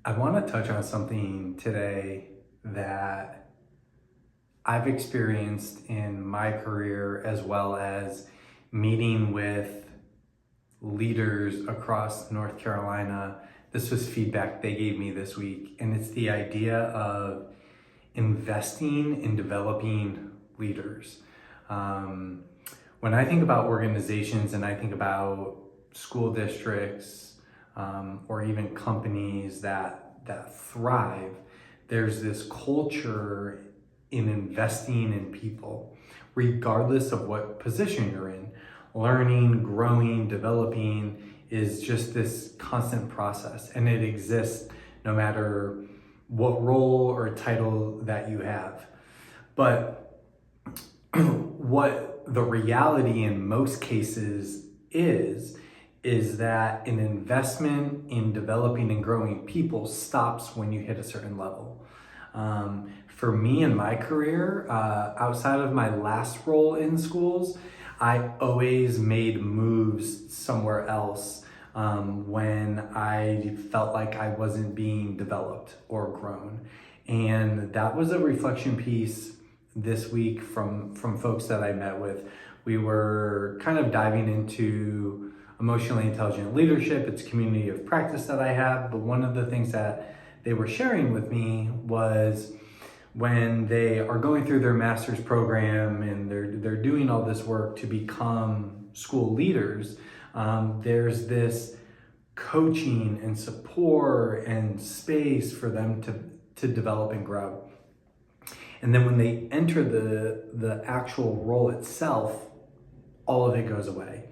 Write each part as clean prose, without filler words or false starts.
I want to touch on something today that I've experienced in my career, as well as meeting with leaders across North Carolina. This was feedback they gave me this week, and it's the idea of investing in developing leaders. Um, when I think about organizations and I think about school districts, or even companies that thrive, there's this culture in investing in people, regardless of what position you're in. Learning, growing, developing is just this constant process, and it exists no matter what role or title that you have. But what the reality in most cases is that an investment in developing and growing people stops when you hit a certain level. For me in my career, outside of my last role in schools, I always made moves somewhere else when I felt like I wasn't being developed or grown. And that was a reflection piece this week from folks that I met with. We were kind of diving into emotionally intelligent leadership. It's a community of practice that I have, but one of the things that they were sharing with me was when they are going through their master's program and they're doing all this work to become school leaders, there's this coaching and support and space for them to develop and grow. And then when they enter the actual role itself, all of it goes away.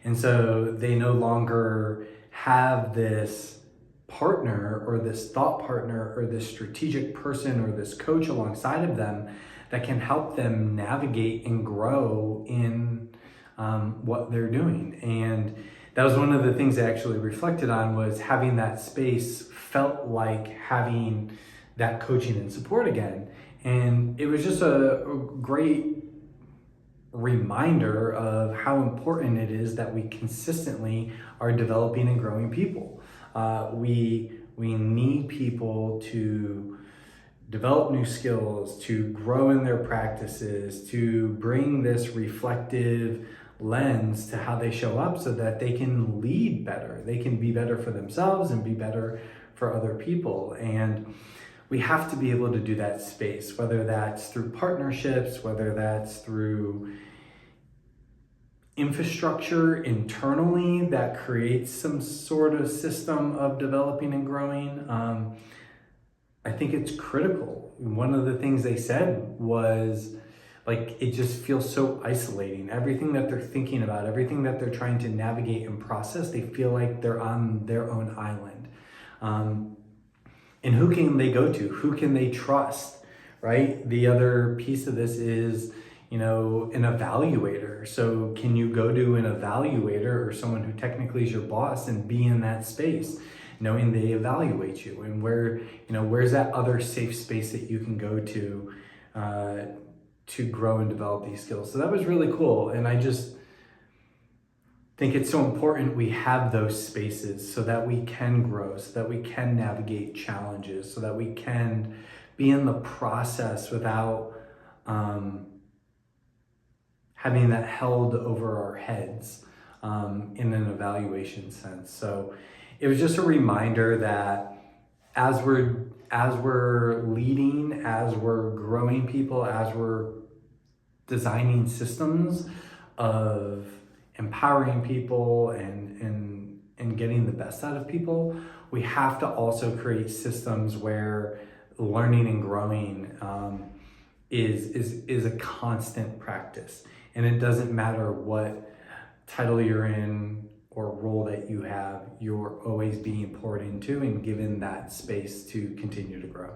And so they no longer have this partner or this thought partner or this strategic person or this coach alongside of them that can help them navigate and grow in what they're doing. And that was one of the things I actually reflected on, was having that space felt like having that coaching and support again. And it was just a great reminder of how important it is that we consistently are developing and growing people. We need people to develop new skills, to grow in their practices, to bring this reflective lens to how they show up so that they can lead better. They can be better for themselves and be better for other people. And we have to be able to do that space, whether that's through partnerships, whether that's through infrastructure internally that creates some sort of system of developing and growing. I think it's critical. One of the things they said was, like, it just feels so isolating. Everything that they're thinking about, everything that they're trying to navigate and process, they feel like they're on their own island. And who can they go to? Who can they trust, right? The other piece of this is, an evaluator. So can you go to an evaluator or someone who technically is your boss and be in that space, knowing they evaluate you? And where's that other safe space that you can go to grow and develop these skills? So that was really cool. And I just think it's so important we have those spaces so that we can grow, so that we can navigate challenges, so that we can be in the process without having that held over our heads in an evaluation sense. So it was just a reminder that as we're leading, as we're growing people, as we're designing systems of empowering people and getting the best out of people, we have to also create systems where learning and growing is a constant practice. And it doesn't matter what title you're in or role that you have, you're always being poured into and given that space to continue to grow.